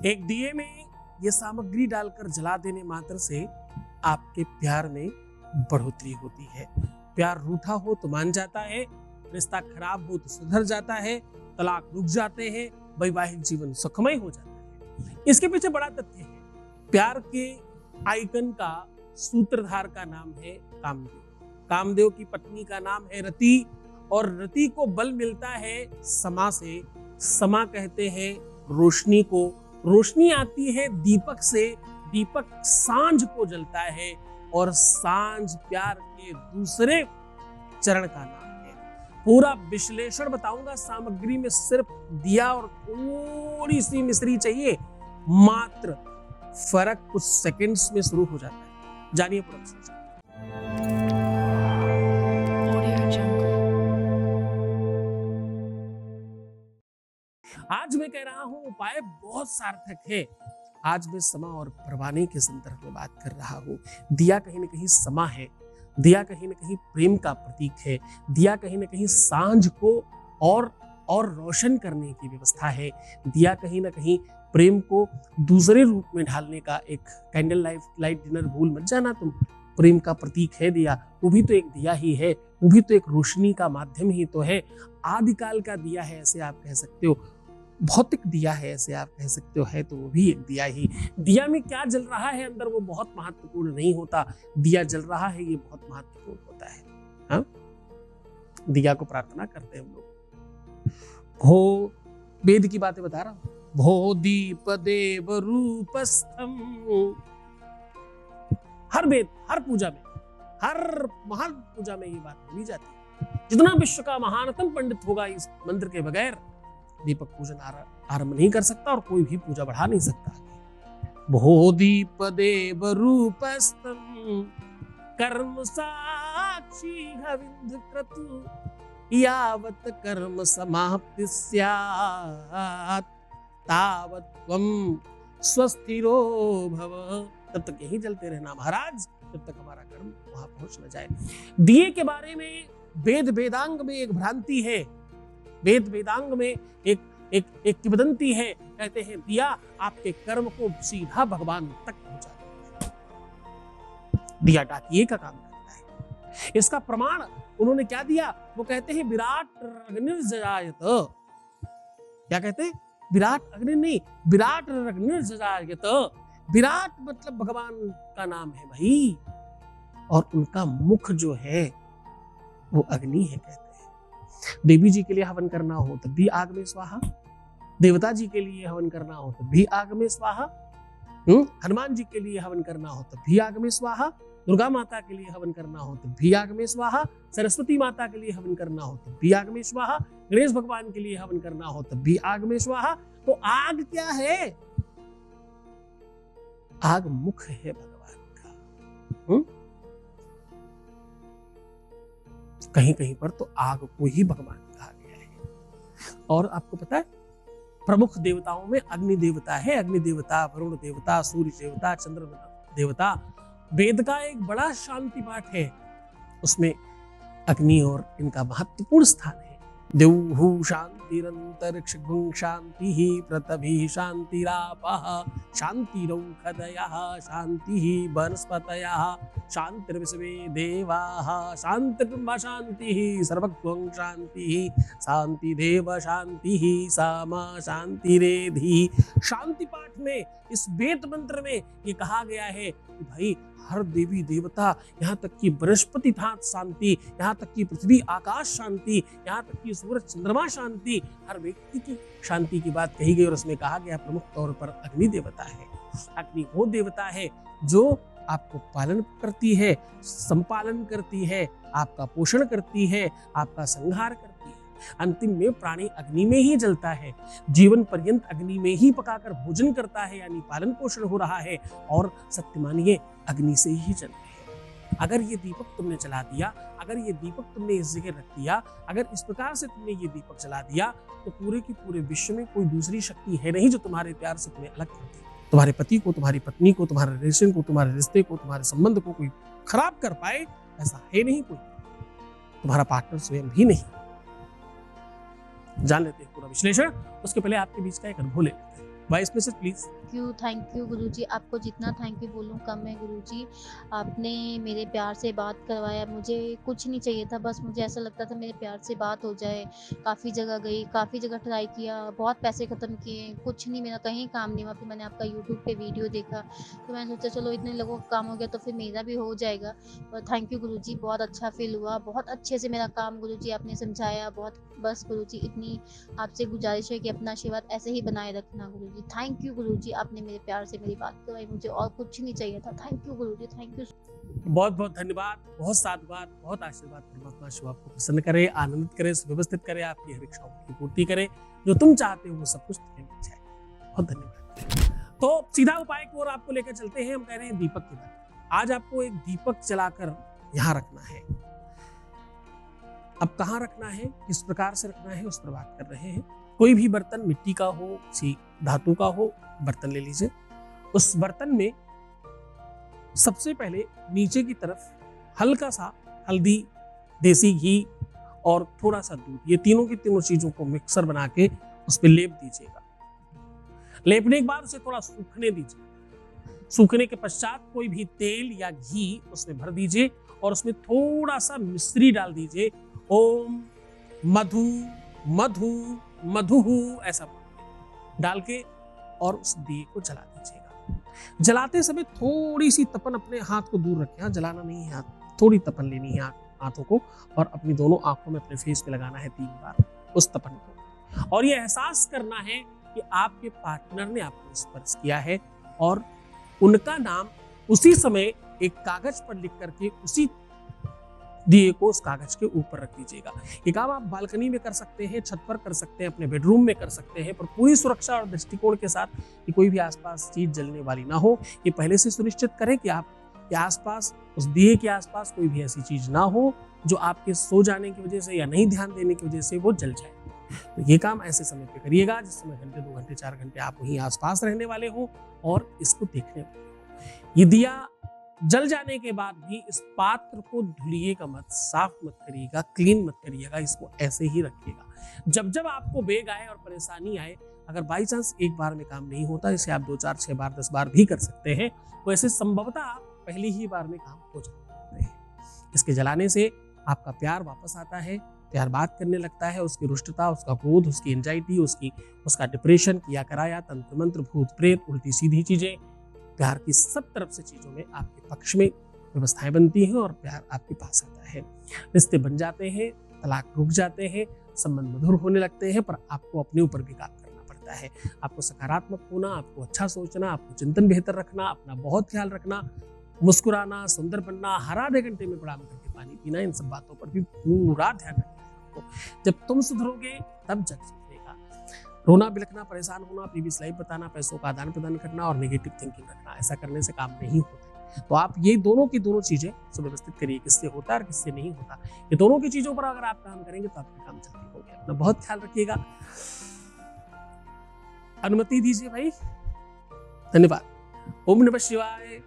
एक दिए में ये सामग्री डालकर जला देने मात्र से आपके प्यार में बढ़ोतरी होती है। प्यार रूठा हो तो मान जाता है, रिश्ता खराब हो तो सुधर जाता है, तलाक रुक जाते हैं, वैवाहिक जीवन सुखमय हो जाता है। इसके पीछे बड़ा तथ्य है। प्यार के आइकन का सूत्रधार का नाम है कामदेव। कामदेव की पत्नी का नाम है रति, और रति को बल मिलता है समा से। समा कहते हैं रोशनी को। रोशनी आती है दीपक से। दीपक सांझ को जलता है, और सांझ प्यार के दूसरे चरण का नाम है। पूरा विश्लेषण बताऊंगा। सामग्री में सिर्फ दिया और थोड़ी सी मिश्री चाहिए, मात्र फर्क कुछ सेकंड्स में शुरू हो जाता है। जानिए पूरा विश्लेषण। आज मैं कह रहा हूं उपाय बहुत सार्थक है। आज मैं समा और परवाने के संदर्भ में बात कर रहा हूं। दिया कहीं न कहीं समा है, दिया कहीं न कहीं प्रेम का प्रतीक है, दिया कहीं न कहीं सांझ को और रोशन करने की व्यवस्था है, दिया कहीं न कहीं प्रेम को दूसरे रूप में ढालने का एक कैंडल लाइट डिनर भूल मत जाना तुम। प्रेम का प्रतीक है दिया, वो भी तो एक दिया ही है, वो भी तो एक रोशनी का माध्यम ही तो है। आदिकाल का दिया है ऐसे आप कह सकते हो, भौतिक दिया है ऐसे आप कह सकते हो, है तो वो भी एक दिया ही। दिया में क्या जल रहा है अंदर वो बहुत महत्वपूर्ण नहीं होता, दिया जल रहा है ये बहुत महत्वपूर्ण होता है। हाँ, दिया को प्रार्थना करते हैं हम लोग। भो, वेद की बातें बता रहा हूं। भो दीप देव रूपस्थम। हर वेद, हर पूजा में, हर महान पूजा में ये बात बोली जाती है। जितना विश्व का महानतम पंडित होगा इस मंत्र के बगैर दीपक पूजन आरंभ नहीं कर सकता, और कोई भी पूजा बढ़ा नहीं सकता। भो दीप देव रूपस्तम कर्म साक्षी हविंद क्रतु यावत कर्म समाप्ति स्यात् तावत त्वम स्वस्थिरो भव। तब तक यही चलते रहना महाराज, जब तक हमारा कर्म वहां पहुंच न जाए। दिए के बारे में वेद वेदांग में एक भ्रांति है। वेद वेदांग में एक किंवदंती है। कहते हैं दिया आपके कर्म को सीधा भगवान तक पहुंचाता है। दिया डाकिए का काम करता है। इसका प्रमाण उन्होंने क्या दिया? वो कहते हैं विराट अग्निर्जजायत। क्या कहते हैं? विराट अग्नि नहीं, विराट अग्निर्जजायत। विराट मतलब भगवान का नाम है भाई, और उनका मुख जो है वो अग्नि है। कहते हैं देवी जी के लिए हवन करना हो तब भी आग में स्वाहा, देवता जी के लिए हवन करना हो तब भी आग में स्वाहा, हनुमान जी के लिए हवन करना हो तब भी आग में स्वाहा, दुर्गा माता के लिए हवन करना हो तब भी आग में स्वाहा, सरस्वती माता के लिए हवन करना हो तब भी आग में स्वाहा, गणेश भगवान के लिए हवन करना हो तब भी आग में स्वाहा। तो आग क्या है? आग मुख है भगवान का। कहीं कहीं पर तो आग को ही भगवान कहा गया है। और आपको पता है प्रमुख देवताओं में अग्नि देवता है। अग्नि देवता, वरुण देवता, सूर्य देवता, चंद्र देवता। वेद का एक बड़ा शांति पाठ है, उसमें अग्नि और इनका महत्वपूर्ण स्थान है। देवहु शांतिरंतरिक्ष शांति पृथ्वी शांतिरापः शांतिरौषधयः शांति वनस्पतयः शांतिर्विश्वे देवाः शांतिर्ब्रह्म शांति सर्वत्वं शांति शांतिदेव शांति सामा शांतिरेधि। शांति पाठ में, इस वेद मंत्र में ये कहा गया है कि भाई हर देवी देवता, यहाँ तक कि बृहस्पति था शांति, यहाँ तक कि पृथ्वी आकाश शांति, यहाँ तक कि सूरज चंद्रमा शांति, हर व्यक्ति की शांति की बात कही गई। और उसमें कहा गया प्रमुख तौर पर अग्नि देवता है। अग्नि वो देवता है जो आपको पालन करती है, संपालन करती है, आपका पोषण करती है, आपका संहार करती है। अंतिम में प्राणी अग्नि में ही जलता है, जीवन पर्यंत अग्नि में ही पकाकर भोजन करता है, यानी पालन पोषण हो रहा है। और सत्य मानिए अग्नि से ही जल रहे हैं। अगर ये दीपक तुमने जला दिया, अगर ये दीपक तुमने इस जगह रख दिया, अगर इस प्रकार से तुमने ये दीपक जला दिया, तो पूरे की पूरे विश्व में कोई दूसरी शक्ति है नहीं जो तुम्हारे प्यार से तुम्हें अलग कर दे। तुम्हारे पति को, तुम्हारी पत्नी को, तुम्हारे रिलेशन को, तुम्हारे रिश्ते को, तुम्हारे संबंध को कोई खराब कर पाए, ऐसा है नहीं कोई। तुम्हारा पार्टनर स्वयं भी नहीं। जान लेते हैं पूरा विश्लेषण, उसके पहले आपके बीच का एक अनुभव ले लेते हैं। Voice message please. Thank you guruji, आपको जितना थैंक यू बोलूँ कम है गुरुजी। आपने मेरे प्यार से बात करवाया, मुझे कुछ नहीं चाहिए था, बस मुझे ऐसा लगता था मेरे प्यार से बात हो जाए। काफ़ी जगह गई, काफ़ी जगह ट्राई किया, बहुत पैसे ख़त्म किए, कुछ नहीं, मेरा कहीं काम नहीं हुआ। फिर मैंने आपका यूट्यूब पे वीडियो देखा, तो मैंने सोचा चलो इतने लोगों का काम हो गया तो फिर मेरा भी हो जाएगा। और थैंक यू गुरुजी, बहुत अच्छा फ़ील हुआ, बहुत अच्छे से मेरा काम गुरुजी आपने समझाया, बहुत। बस गुरुजी इतनी आपसे गुजारिश है कि अपना आशीर्वाद ऐसे ही बनाए रखना गुरुजी। थैंक यू गुरुजी, आपने मेरे प्यार से मेरी बात करवाई, मुझे और कुछ नहीं चाहिए था। Thank you Guruji, thank you. बहुत बहुत धन्यवाद, बहुत साधुवाद, बहुत आशीर्वाद। परमात्मा शिव आपको प्रसन्न करे, आनंदित करे, सुव्यवस्थित करे, आपकी हर इच्छाओं की पूर्ति करे, जो तुम चाहते हो वो सब कुछ तुम्हें मिल जाए। बहुत धन्यवाद। तो सीधा उपाय की ओर आपको लेकर चलते हैं। हम कह रहे हैं दीपक की बात। आज आपको एक दीपक जलाकर यहाँ रखना है। अब कहाँ रखना है, किस प्रकार से रखना है, उस पर बात कर रहे हैं। कोई भी बर्तन, मिट्टी का हो, किसी धातु का हो, बर्तन ले लीजिए। उस बर्तन में सबसे पहले नीचे की तरफ हल्का सा हल्दी, देसी घी और थोड़ा सा दूध, ये तीनों की तीनों चीजों को मिक्सर बना के उस पर लेप दीजिएगा। लेपने के बाद उसे थोड़ा सूखने दीजिए। सूखने के पश्चात कोई भी तेल या घी उसमें भर दीजिए और उसमें थोड़ा सा मिश्री डाल दीजिए। ओम मधु मधु मधु ऐसा डाल के और उस दिए को जला दीजिएगा। जलाते समय थोड़ी सी तपन अपने हाथ को दूर रखें, जलाना नहीं है, थोड़ी तपन लेनी है हाथों को और अपनी दोनों आंखों में अपने फेस पे लगाना है 3 बार उस तपन को। और ये एहसास करना है कि आपके पार्टनर ने आपको स्पर्श किया है और उनका नाम उसी समय एक कागज पर लिख करके उसी दिए को उस कागज के ऊपर रख दीजिएगा। ये काम आप बालकनी में कर सकते हैं, छत पर कर सकते हैं, अपने बेडरूम में कर सकते हैं, पर पूरी सुरक्षा और दृष्टिकोण के साथ कि कोई भी आसपास चीज जलने वाली ना हो। ये पहले से सुनिश्चित करें कि आपके आसपास, उस दिए के आसपास कोई भी ऐसी चीज ना हो जो आपके सो जाने की वजह से या नहीं ध्यान देने की वजह से वो जल जाए। तो ये काम ऐसे समय पे करिएगा जिस समय घंटे 2 घंटे 4 घंटे आप वहीं आसपास रहने वाले हो और इसको देखने वाले हो। ये दिया जल जाने के बाद भी इस पात्र को धुलिएगा मत, साफ मत करिएगा, क्लीन मत करिएगा, इसको ऐसे ही रखिएगा। जब जब आपको बेग आए और परेशानी आए, अगर बाई चांस एक बार में काम नहीं होता, इसे आप 2, 4, 6 बार 10 बार भी कर सकते हैं, वैसे संभवतः पहली ही बार में काम हो जाते हैं। इसके जलाने से आपका प्यार वापस आता है, प्यार बात करने लगता है, उसकी रुष्टता, उसका क्रोध, उसकी एंजाइटी, उसका डिप्रेशन, किया कराया, तंत्र मंत्र, भूत प्रेत, उल्टी सीधी चीजें, प्यार की सब तरफ से चीजों में आपके पक्ष में व्यवस्थाएं बनती हैं और प्यार आपके पास आता है। रिश्ते बन जाते हैं, तलाक रुक जाते हैं, संबंध मधुर होने लगते हैं, पर आपको अपने ऊपर भी काम करना पड़ता है। आपको सकारात्मक होना, आपको अच्छा सोचना, आपको चिंतन बेहतर रखना, अपना बहुत ख्याल रखना, मुस्कुराना, सुंदर बनना, हर आधे घंटे में प्रणाम करके पानी पीना, इन सब बातों पर भी पूरा ध्यान रखना है। जब तुम सुधरोगे तब जग सुधरेगा। रोना, बिलखना, परेशान होना, प्रीवियस लाइफ बताना, पैसों का आदान प्रदान करना और नेगेटिव थिंकिंग रखना, ऐसा करने से काम नहीं होता। तो आप ये दोनों की दोनों चीजें सुव्यवस्थित करिए, किससे होता है और किससे नहीं होता। ये दोनों की चीजों पर अगर आप काम करेंगे तो आपके काम जल्दी हो गया। अपना बहुत ख्याल रखिएगा। अनुमति दीजिए भाई। धन्यवाद। ओम नमः शिवाय।